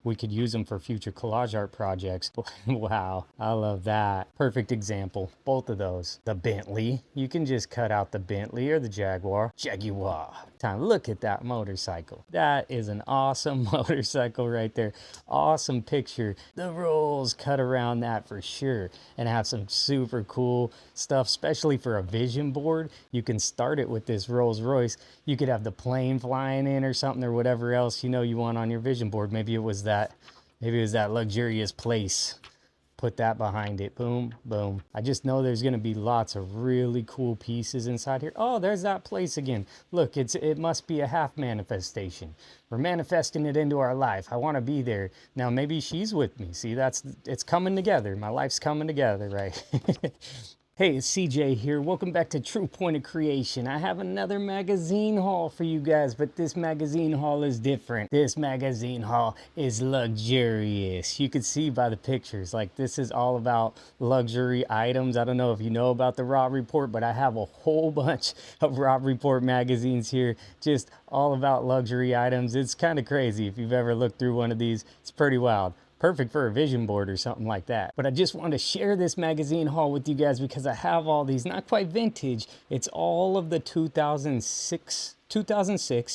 we could use them for future collage art projects. Wow, I love that. Perfect example, both of those. The Bentley, you can just cut out the Bentley or the Jaguar. Time, look at that motorcycle. That is an awesome motorcycle right there. Awesome picture. The rolls cut around that for sure, and have some super cool stuff, especially for a vision board. You can start it with this Rolls Royce. You could have the plane flying in or something, or whatever else you know you want on your vision board. Maybe it was that luxurious place. Put that behind it. Boom, boom. I just know there's going to be lots of really cool pieces inside here. Oh, there's that place again. Look, it must be a half manifestation. We're manifesting it into our life. I want to be there. Now, maybe she's with me. See, it's coming together. My life's coming together, right? Hey, it's CJ here. Welcome back to True Point of Creation. I have another magazine haul for you guys, but this magazine haul is different. This magazine haul is luxurious. You can see by the pictures, like this is all about luxury items. I don't know if you know about the Robb Report, but I have a whole bunch of Robb Report magazines here, just all about luxury items. It's kind of crazy. If you've ever looked through one of these, it's pretty wild. Perfect for a vision board or something like that. But I just wanted to share this magazine haul with you guys because I have all these, not quite vintage. It's all of the 2006,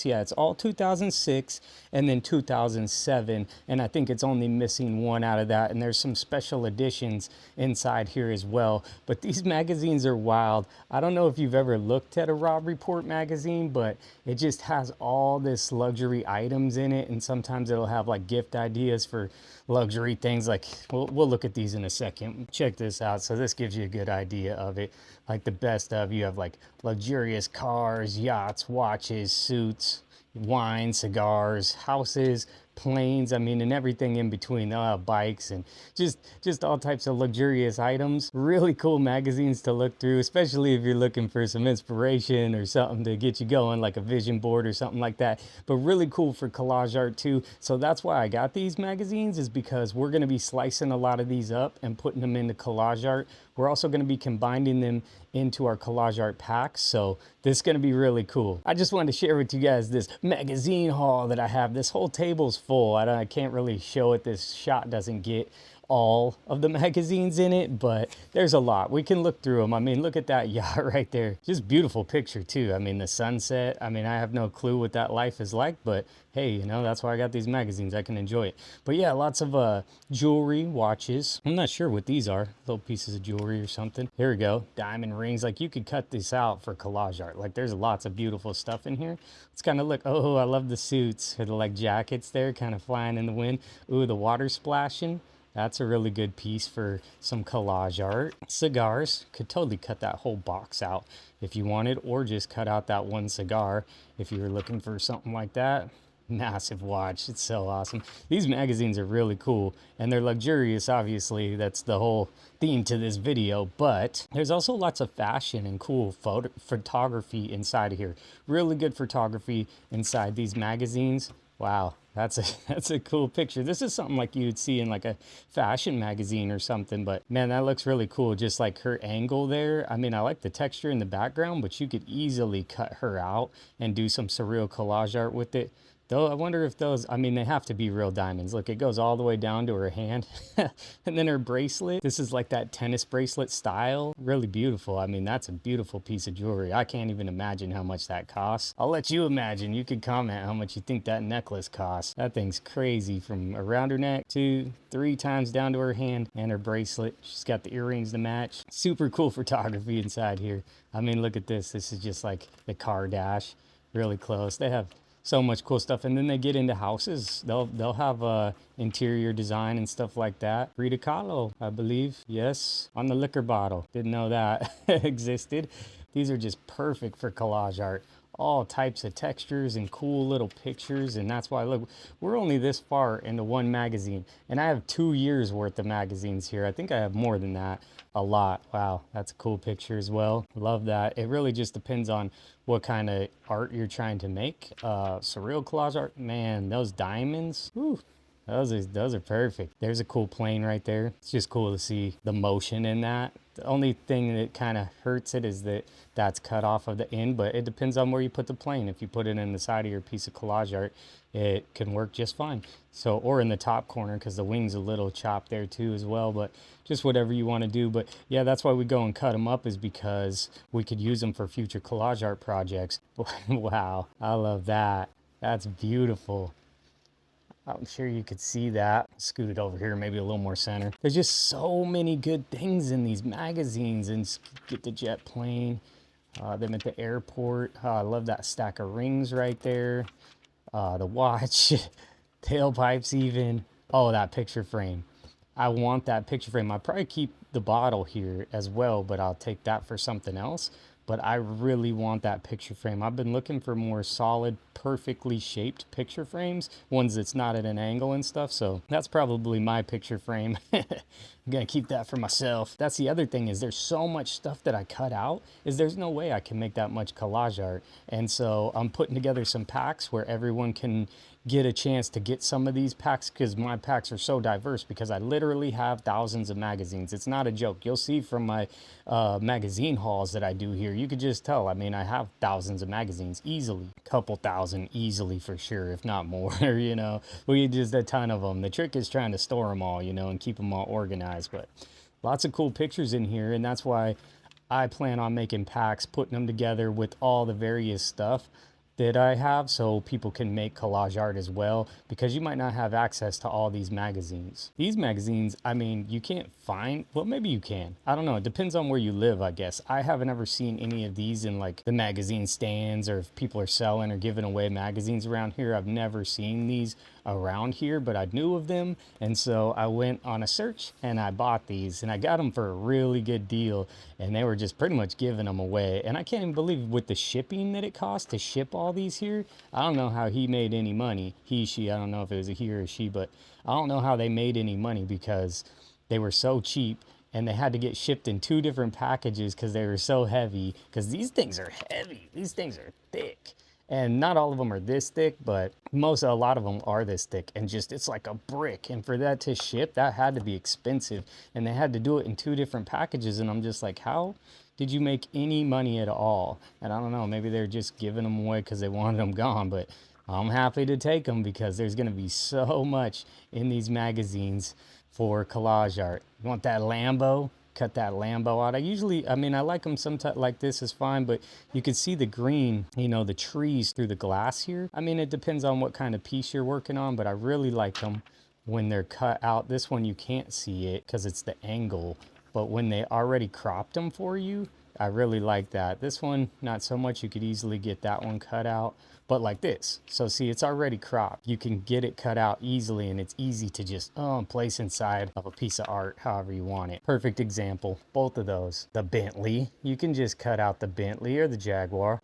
yeah, it's all 2006 and then 2007, and I think it's only missing one out of that, and there's some special editions inside here as well. But these magazines are wild. I don't know if you've ever looked at a Robb Report magazine, but it just has all this luxury items in it, and sometimes it'll have like gift ideas for luxury things. Like we'll look at these in a second. Check this out. So this gives you a good idea of it. Like the best of, you have like luxurious cars, yachts, watches, suits, wine, cigars, houses, planes, I mean, and everything in between. They'll have bikes and just all types of luxurious items. Really cool magazines to look through, especially if you're looking for some inspiration or something to get you going, like a vision board or something like that. But really cool for collage art too. So that's why I got these magazines, is because we're going to be slicing a lot of these up and putting them into collage art. We're also going to be combining them into our collage art packs, so this is going to be really cool. I just wanted to share with you guys this magazine haul that I have. This whole table's full. I can't really show it. This shot doesn't get all of the magazines in it, but there's a lot. We can look through them. I mean, look at that yacht right there. Just beautiful picture too. I mean, the sunset. I mean, I have no clue what that life is like, but hey, you know, that's why I got these magazines. I can enjoy it. But yeah, lots of jewelry, watches. I'm not sure what these are. Little pieces of jewelry or something. Here we go. Diamond rings. Like, you could cut this out for collage art. Like, there's lots of beautiful stuff in here. Let's kind of look. Oh, I love the suits. Or the like jackets there kind of flying in the wind. Ooh, the water splashing. That's a really good piece for some collage art. Cigars, could totally cut that whole box out if you wanted, or just cut out that one cigar if you were looking for something like that. Massive watch. It's so awesome. These magazines are really cool, and they're luxurious, obviously. That's the whole theme to this video, but there's also lots of fashion and cool photography inside of here. Really good photography inside these magazines. Wow, that's a cool picture. This is something like you would see in like a fashion magazine or something, but man, that looks really cool. Just like her angle there. I mean, I like the texture in the background, but you could easily cut her out and do some surreal collage art with it. Though I wonder if those, I mean, they have to be real diamonds. Look, it goes all the way down to her hand. And then her bracelet. This is like that tennis bracelet style. Really beautiful. I mean, that's a beautiful piece of jewelry. I can't even imagine how much that costs. I'll let you imagine. You could comment how much you think that necklace costs. That thing's crazy, from around her neck to 3 times down to her hand, and her bracelet. She's got the earrings to match. Super cool photography inside here. I mean, look at this. This is just like the car dash. Really close. They have so much cool stuff, and then they get into houses. They'll have interior design and stuff like that. Frida Kahlo, I believe, yes, on the liquor bottle. Didn't know that existed. These are just perfect for collage art. All types of textures and cool little pictures, and that's why, look, we're only this far into one magazine, and I have 2 years worth of magazines here. I think I have more than that. A lot. Wow, that's a cool picture as well. Love that. It really just depends on what kind of art you're trying to make. Surreal collage art, man, those diamonds, whew, Those are perfect. There's a cool plane right there. It's just cool to see the motion in that. The only thing that kind of hurts it is that that's cut off of the end, but it depends on where you put the plane. If you put it in the side of your piece of collage art, it can work just fine. So, or in the top corner, because the wing's a little chopped there too as well, but just whatever you want to do. But yeah, that's why we go and cut them up, is because we could use them for future collage art projects. Wow, I love that. That's beautiful. I'm sure you could see that. Scoot it over here, maybe a little more center. There's just so many good things in these magazines. And get the jet plane, them at the airport. I love that stack of rings right there. The watch, tailpipes even. Oh, that picture frame. I want that picture frame. I'll probably keep the bottle here as well, but I'll take that for something else. But I really want that picture frame. I've been looking for more solid, perfectly shaped picture frames, ones that's not at an angle and stuff. So that's probably my picture frame. I'm gonna keep that for myself. That's the other thing, is there's so much stuff that I cut out, is there's no way I can make that much collage art. And so I'm putting together some packs where everyone can get a chance to get some of these packs, because my packs are so diverse, because I literally have thousands of magazines. It's not a joke. You'll see from my magazine hauls that I do here, you could just tell. I mean, I have thousands of magazines easily, couple thousand easily for sure, if not more. You know, we just a ton of them. The trick is trying to store them all, you know, and keep them all organized. But lots of cool pictures in here, and that's why I plan on making packs, putting them together with all the various stuff that I have, so people can make collage art as well, because you might not have access to all these magazines. These magazines, I mean, you can't find, well, maybe you can. I don't know. It depends on where you live, I guess. I haven't ever seen any of these in like the magazine stands, or if people are selling or giving away magazines around here. I've never seen these around here, but I knew of them. And so I went on a search and I bought these, and I got them for a really good deal. And they were just pretty much giving them away. And I can't even believe with the shipping that it costs to ship all these here. I don't know how he made any money. He, she, I don't know if it was a he or a she, but I don't know how they made any money, because they were so cheap. And they had to get shipped in 2 different packages because they were so heavy. Because these things are heavy. These things are thick. And not all of them are this thick, but a lot of them are this thick, and just, it's like a brick. And for that to ship, that had to be expensive. And they had to do it in 2 different packages. And I'm just like, how did you make any money at all? And I don't know, maybe they're just giving them away because they wanted them gone, but I'm happy to take them, because there's going to be so much in these magazines for collage art. You want that Lambo? Cut that Lambo out. I mean, I like them sometimes, like this is fine, but you can see the green, you know, the trees through the glass here. I mean, it depends on what kind of piece you're working on, but I really like them when they're cut out. This one, you can't see it because it's the angle, but when they already cropped them for you, I really like that. This one, not so much. You could easily get that one cut out, but like this. So see, it's already cropped. You can get it cut out easily, and it's easy to just place inside of a piece of art however you want it. Perfect example, both of those. The Bentley, you can just cut out the Bentley or the Jaguar.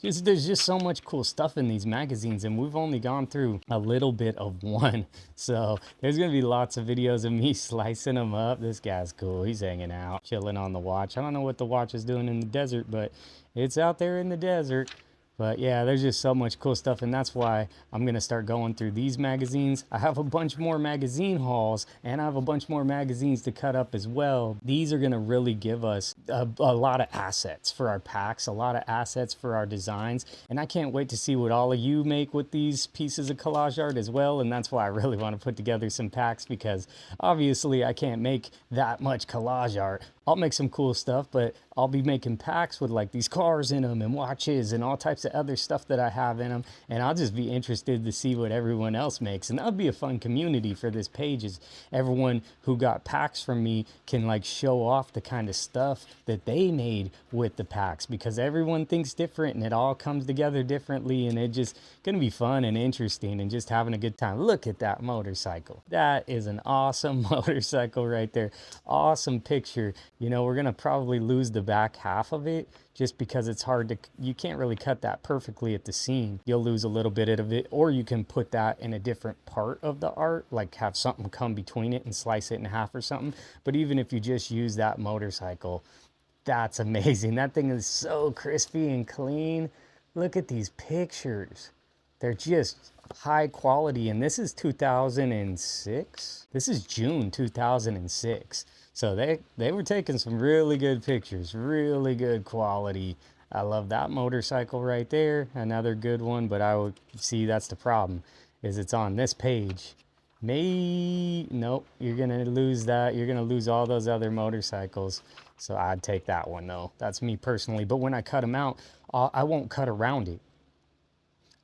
There's just so much cool stuff in these magazines, and we've only gone through a little bit of one. So there's gonna be lots of videos of me slicing them up. This guy's cool. He's hanging out, chilling on the watch. I don't know what the watch is doing in the desert, but it's out there in the desert. But yeah, there's just so much cool stuff, and that's why I'm going to start going through these magazines. I have a bunch more magazine hauls, and I have a bunch more magazines to cut up as well. These are going to really give us a lot of assets for our packs, a lot of assets for our designs, and I can't wait to see what all of you make with these pieces of collage art as well. And that's why I really want to put together some packs, because obviously I can't make that much collage art. I'll make some cool stuff, but I'll be making packs with like these cars in them and watches and all types of other stuff that I have in them. And I'll just be interested to see what everyone else makes. And that'll be a fun community for this page, is everyone who got packs from me can like show off the kind of stuff that they made with the packs, because everyone thinks different and it all comes together differently. And it's just going to be fun and interesting and just having a good time. Look at that motorcycle. That is an awesome motorcycle right there. Awesome picture. You know, we're going to probably lose the back half of it just because it's hard to, you can't really cut that perfectly at the seam. You'll lose a little bit of it, or you can put that in a different part of the art, like have something come between it and slice it in half or something. But even if you just use that motorcycle, that's amazing. That thing is so crispy and clean. Look at these pictures. They're just high quality, and this is 2006. This is June 2006. So they were taking some really good pictures, really good quality. I love that motorcycle right there. Another good one, but I would see that's the problem, is it's on this page. Nope, you're gonna lose that. You're gonna lose all those other motorcycles. So I'd take that one though. That's me personally. But when I cut them out, I won't cut around it.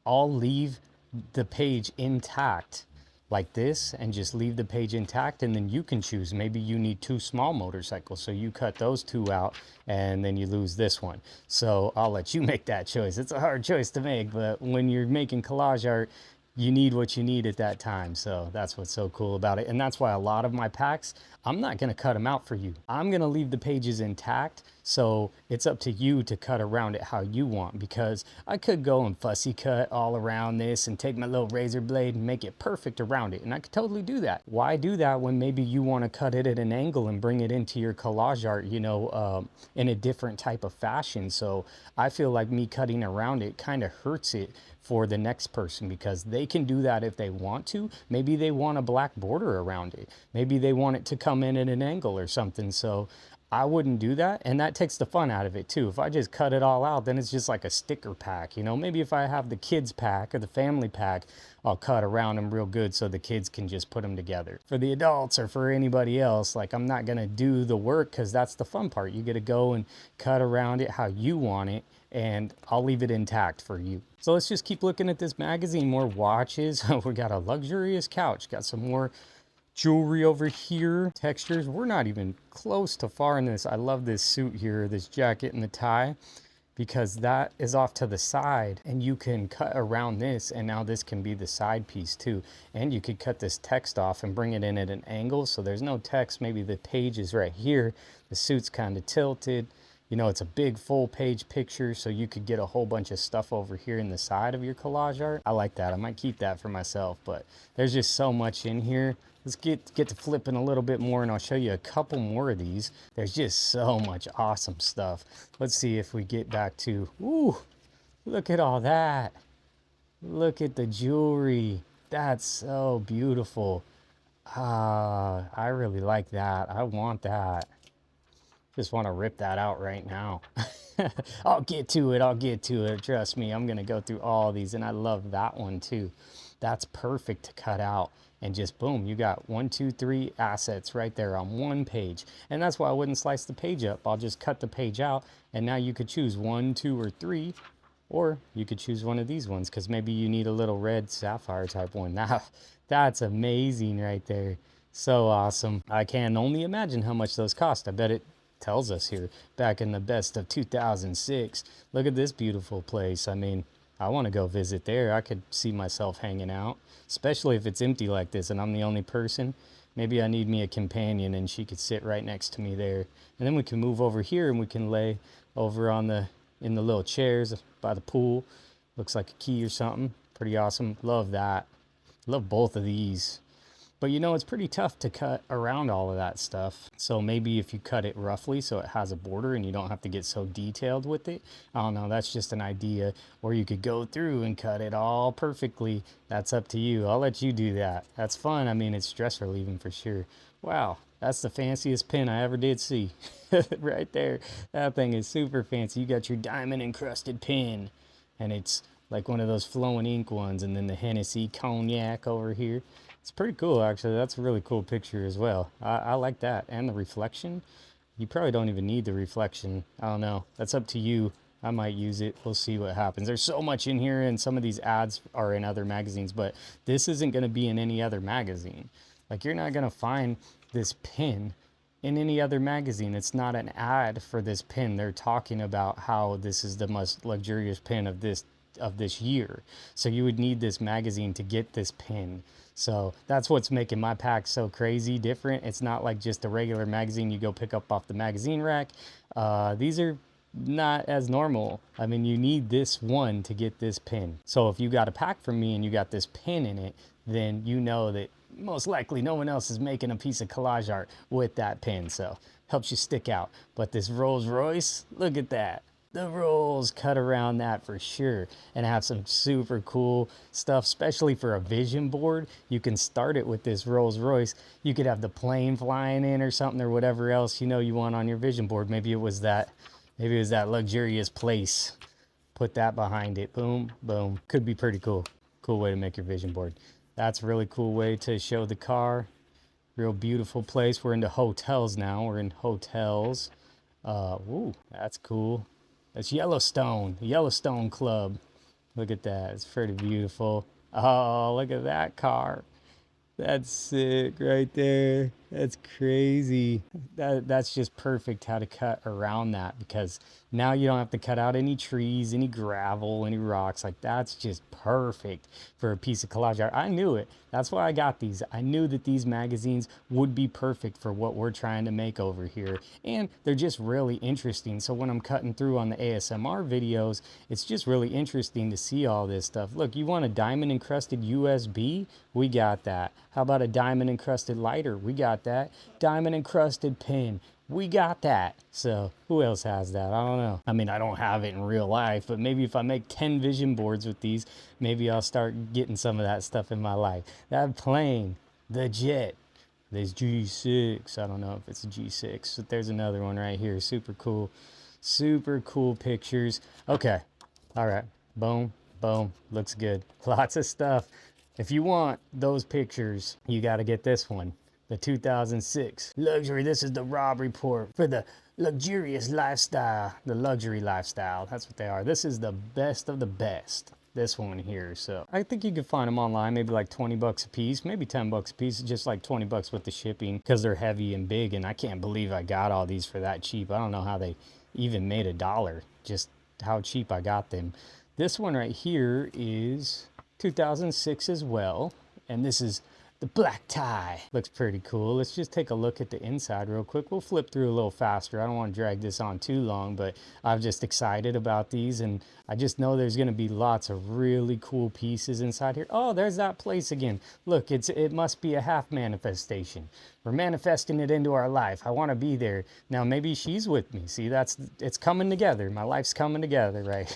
I'll leave the page intact like this and just leave the page intact, and then you can choose. Maybe you need two small motorcycles, so you cut those two out and then you lose this one. So I'll let you make that choice. It's a hard choice to make, but when you're making collage art, you need what you need at that time. So that's what's so cool about it. And that's why a lot of my packs, I'm not going to cut them out for you. I'm going to leave the pages intact. So it's up to you to cut around it how you want, because I could go and fussy cut all around this and take my little razor blade and make it perfect around it. And I could totally do that. Why do that when maybe you want to cut it at an angle and bring it into your collage art, in a different type of fashion? So I feel like me cutting around it kind of hurts it for the next person, because they can do that if they want to. Maybe they want a black border around it. Maybe they want it to come in at an angle or something. So I wouldn't do that, and that takes the fun out of it too. If I just cut it all out, then it's just like a sticker pack, Maybe if I have the kids pack or the family pack, I'll cut around them real good so the kids can just put them together. For the adults or for anybody else, like, I'm not gonna do the work, because that's the fun part. You get to go and cut around it how you want it, and I'll leave it intact for you. So let's just keep looking at this magazine. More watches. We got a luxurious couch, got some more jewelry over here, textures. We're not even close to far in this. I love this suit here, this jacket and the tie, because that is off to the side and you can cut around this, and now this can be the side piece too. And you could cut this text off and bring it in at an angle, so there's no text. Maybe the page is right here, the suit's kind of tilted. It's a big full page picture, so you could get a whole bunch of stuff over here in the side of your collage art. I like that. I might keep that for myself, but there's just so much in here. Let's get to flipping a little bit more, and I'll show you a couple more of these. There's just so much awesome stuff. Let's see if we get back to, ooh, look at all that. Look at the jewelry. That's so beautiful. I really like that. I want that. Just want to rip that out right now. I'll get to it. Trust me, I'm going to go through all these, and I love that one too. That's perfect to cut out. And just boom, you got 1, 2, 3 assets right there on one page. And that's why I wouldn't slice the page up. I'll just cut the page out, and now you could choose 1, 2, or 3, or you could choose one of these ones, because maybe you need a little red sapphire type one. Now, that's amazing right there. So awesome. I can only imagine how much those cost. I bet it tells us here, back in the best of 2006. Look at this beautiful place. I mean, I want to go visit there. I could see myself hanging out, especially if it's empty like this and I'm the only person. Maybe I need me a companion and she could sit right next to me there. And then we can move over here and we can lay over in the little chairs by the pool. Looks like a key or something. Pretty awesome. Love that. Love both of these. But it's pretty tough to cut around all of that stuff. So maybe if you cut it roughly so it has a border and you don't have to get so detailed with it. I don't know, that's just an idea. Or you could go through and cut it all perfectly. That's up to you. I'll let you do that. That's fun. I mean, it's stress relieving for sure. Wow, that's the fanciest pen I ever did see. Right there. That thing is super fancy. You got your diamond encrusted pen, and it's like one of those flowing ink ones, and then the Hennessy cognac over here. It's pretty cool, actually. That's a really cool picture as well. I like that. And the reflection. You probably don't even need the reflection. I don't know. That's up to you. I might use it. We'll see what happens. There's so much in here, and some of these ads are in other magazines, but this isn't going to be in any other magazine. Like, you're not going to find this pin in any other magazine. It's not an ad for this pin. They're talking about how this is the most luxurious pin of this year. So you would need this magazine to get this pin. So that's what's making my pack so crazy different. It's not like just a regular magazine you go pick up off the magazine rack. These are not as normal. I mean, you need this one to get this pin. So if you got a pack from me and you got this pin in it, then you know that most likely no one else is making a piece of collage art with that pin. So helps you stick out. But this Rolls Royce, look at that. the rolls cut around that for sure, and have some super cool stuff, especially for a vision board. You can start it with this Rolls Royce. You could have the plane flying in or something, or whatever else you want on your vision board. Maybe it was that luxurious place. Put that behind it. Boom, boom. Could be pretty cool. Cool way to make your vision board. That's a really cool way to show the car. Real beautiful place. We're into hotels now. We're in hotels. Ooh, that's cool. That's Yellowstone, the Yellowstone Club. Look at that. It's pretty beautiful. Oh, look at that car. That's sick right there. That's crazy. That's just perfect how to cut around that, because now you don't have to cut out any trees, any gravel, any rocks. Like, that's just perfect for a piece of collage art. I knew it. That's why I got these. I knew that these magazines would be perfect for what we're trying to make over here. And they're just really interesting. So when I'm cutting through on the ASMR videos, it's just really interesting to see all this stuff. Look, you want a diamond encrusted USB? We got that. How about a diamond encrusted lighter? We got that. Diamond encrusted pen. We got that. So who else has that? I don't know. I mean, I don't have it in real life, but maybe if I make 10 vision boards with these, maybe I'll start getting some of that stuff in my life. That plane, the jet, this G6. I don't know if it's a G6, but there's another one right here. Super cool. Super cool pictures. Okay. All right. Boom, boom. Looks good. Lots of stuff. If you want those pictures, you got to get this one. The 2006 luxury. This is the Robb Report for the luxurious lifestyle, the luxury lifestyle. That's what they are. This is the best of the best. This one here. So I think you can find them online, maybe like 20 bucks a piece, maybe 10 bucks a piece, just like 20 bucks with the shipping, because they're heavy and big. And I can't believe I got all these for that cheap. I don't know how they even made $1, just how cheap I got them. This one right here is 2006 as well. And this is the black tie. Looks pretty cool. Let's just take a look at the inside real quick. We'll flip through a little faster. I don't want to drag this on too long, but I'm just excited about these, and I just know there's going to be lots of really cool pieces inside here. Oh, there's that place again. Look, it must be a half manifestation. We're manifesting it into our life. I want to be there. Now maybe she's with me. See, it's coming together. My life's coming together, right?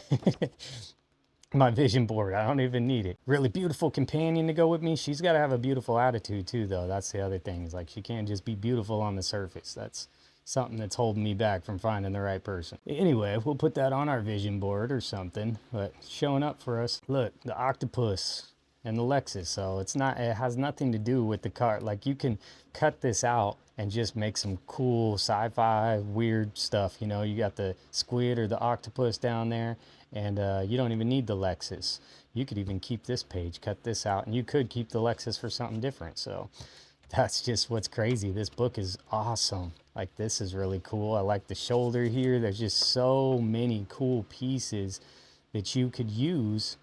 My vision board, I don't even need it. Really beautiful companion to go with me. She's got to have a beautiful attitude too, though. That's the other thing. It's like, she can't just be beautiful on the surface. That's something that's holding me back from finding the right person. Anyway, we'll put that on our vision board or something, but showing up for us. Look, the octopus and the Lexus. So it has nothing to do with the car. Like, you can cut this out and just make some cool sci-fi weird stuff. You know, you got the squid or the octopus down there, and you don't even need the Lexus. You could even keep this page, cut this out, and you could keep the Lexus for something different. So that's just what's crazy. This book is awesome. Like, this is really cool. I like the shoulder here. There's just so many cool pieces that you could use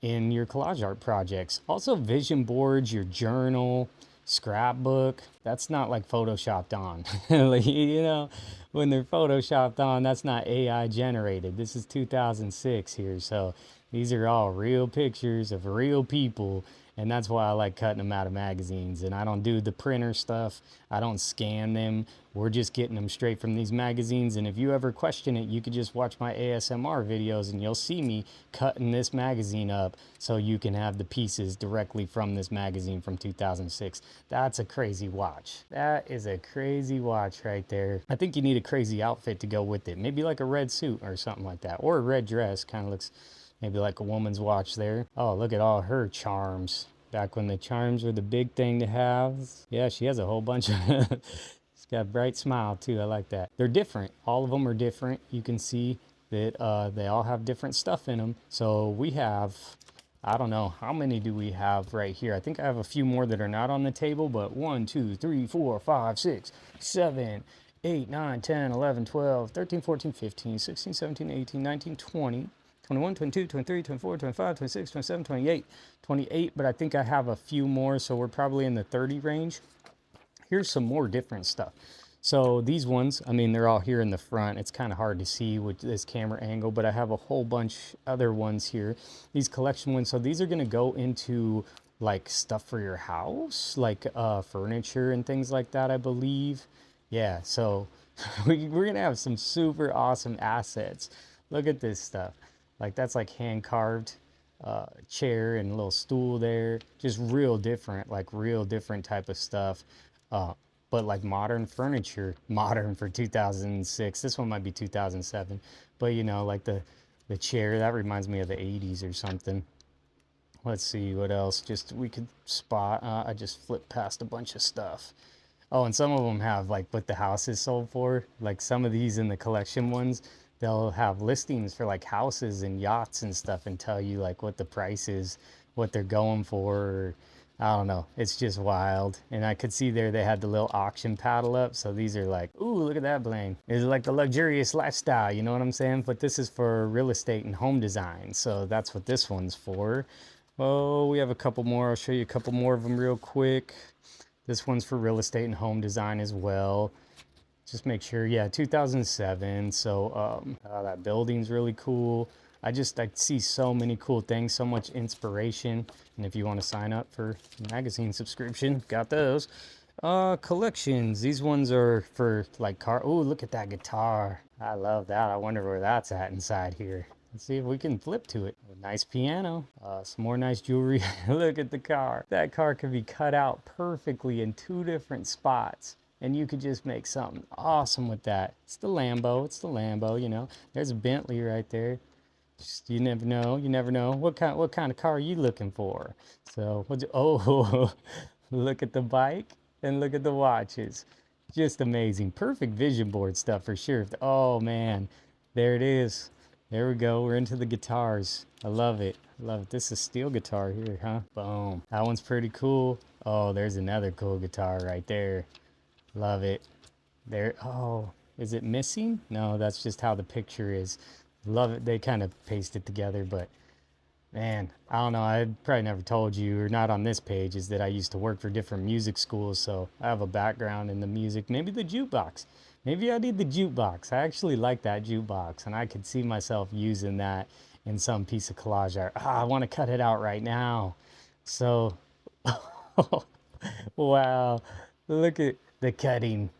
in your collage art projects. Also, vision boards, your journal, scrapbook. That's not like photoshopped on. Like, you know, when they're photoshopped on, that's not AI generated. This is 2006 here, so these are all real pictures of real people, and that's why I like cutting them out of magazines. And I don't do the printer stuff. I don't scan them. We're just getting them straight from these magazines. And if you ever question it, you could just watch my ASMR videos and you'll see me cutting this magazine up so you can have the pieces directly from this magazine from 2006. That's a crazy watch. That is a crazy watch right there. I think you need a crazy outfit to go with it. Maybe like a red suit or something like that, or a red dress. Kind of looks maybe like a woman's watch there. Oh, look at all her charms. Back when the charms were the big thing to have. Yeah, she has a whole bunch of... She's got a bright smile too. I like that. They're different. All of them are different. You can see that they all have different stuff in them. So we have, I don't know, how many do we have right here? I think I have a few more that are not on the table, but 1, 2, 3, 4, 5, 6, 7, 8, 9, 10, 11, 12, 13, 14, 15, 16, 17, 18, 19, 20, 21, 22, 23, 24, 25, 26, 27, 28, but I think I have a few more, so we're probably in the 30 range. Here's some more different stuff. So these ones, I mean, they're all here in the front. It's kind of hard to see with this camera angle, but I have a whole bunch other ones here. These collection ones, so these are gonna go into like stuff for your house, like furniture and things like that, I believe. Yeah, so we're gonna have some super awesome assets. Look at this stuff. Like that's like hand carved chair and a little stool there. Just real different, like real different type of stuff. Uh, but like modern furniture, modern for 2006. This one might be 2007, but you know, like the chair that reminds me of the 80s or something. Let's see what else. Just we could spot. I just flipped past a bunch of stuff. Oh, and some of them have like what the house is sold for. Like some of these in the collection ones, they'll have listings for like houses and yachts and stuff and tell you like what the price is, what they're going for. Or, I don't know. It's just wild. And I could see there they had the little auction paddle up. So these are like, ooh, look at that bling. It's like the luxurious lifestyle, you know what I'm saying? But this is for real estate and home design. So that's what this one's for. Oh, we have a couple more. I'll show you a couple more of them real quick. This one's for real estate and home design as well. Just make sure, yeah, 2007. So that building's really cool. I see so many cool things, so much inspiration. And if you want to sign up for a magazine subscription, got those. Collections. These ones are for like car. Oh, look at that guitar. I love that. I wonder where that's at inside here. Let's see if we can flip to it. A nice piano, some more nice jewelry. Look at the car. That car could be cut out perfectly in 2 different spots. And you could just make something awesome with that. It's the Lambo. It's the Lambo, you know. There's a Bentley right there. Just, you never know. You never know. What kind of car are you looking for? So, oh, look at the bike and look at the watches. Just amazing. Perfect vision board stuff for sure. Oh, man. There it is. There we go. We're into the guitars. I love it. I love it. This is steel guitar here, huh? Boom. That one's pretty cool. Oh, there's another cool guitar right there. Love it. There. Oh, is it missing? No, that's just how the picture is. Love it. They kind of paste it together, but man, I don't know. I probably never told you, or not on this page, is that I used to work for different music schools, so I have a background in the music. Maybe the jukebox. Maybe I need the jukebox. I actually like that jukebox, and I could see myself using that in some piece of collage art. I want to cut it out right now. So, wow, look at the cutting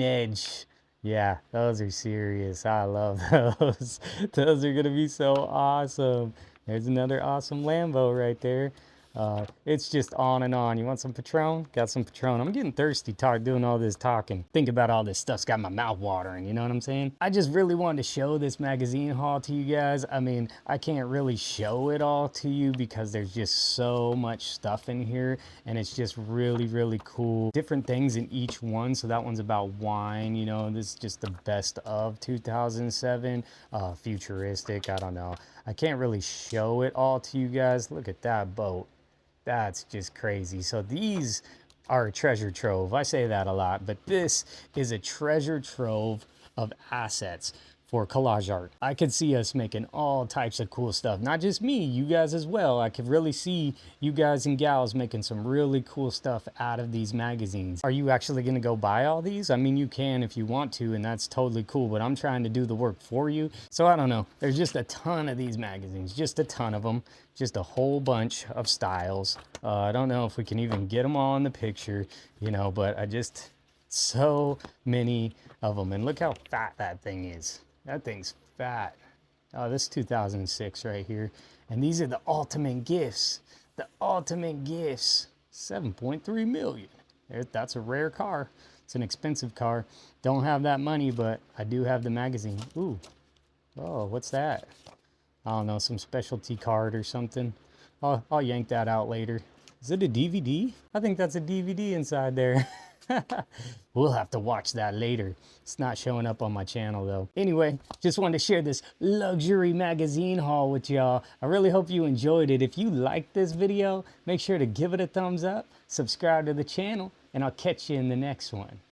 edge. Yeah, those are serious. I love those. Those are gonna be so awesome. There's another awesome Lambo right there. It's just on and on. You want some Patron? Got some Patron. I'm getting thirsty doing all this talking. Think about all this stuff's got my mouth watering, you know what I'm saying? I just really wanted to show this magazine haul to you guys. I mean, I can't really show it all to you because there's just so much stuff in here, and it's just really, really cool. Different things in each one. So that one's about wine, you know, this is just the best of 2007. Futuristic, I don't know. I can't really show it all to you guys. Look at that boat. That's just crazy. So these are a treasure trove. I say that a lot, but this is a treasure trove of assets for collage art. I could see us making all types of cool stuff. Not just me, you guys as well. I could really see you guys and gals making some really cool stuff out of these magazines. Are you actually gonna go buy all these? I mean, you can if you want to, and that's totally cool, but I'm trying to do the work for you. So I don't know. There's just a ton of these magazines, just a ton of them. Just a whole bunch of styles. I don't know if we can even get them all in the picture, you know, but so many of them. And look how fat that thing is. That thing's fat. Oh, this is 2006 right here. And these are the ultimate gifts. The ultimate gifts. 7.3 million. That's a rare car. It's an expensive car. Don't have that money, but I do have the magazine. Ooh. Oh, what's that? I don't know, some specialty card or something. I'll yank that out later. Is it a DVD? I think that's a DVD inside there. We'll have to watch that later. It's not showing up on my channel though. Anyway, just wanted to share this luxury magazine haul with y'all. I really hope you enjoyed it. If you liked this video, make sure to give it a thumbs up, subscribe to the channel, and I'll catch you in the next one.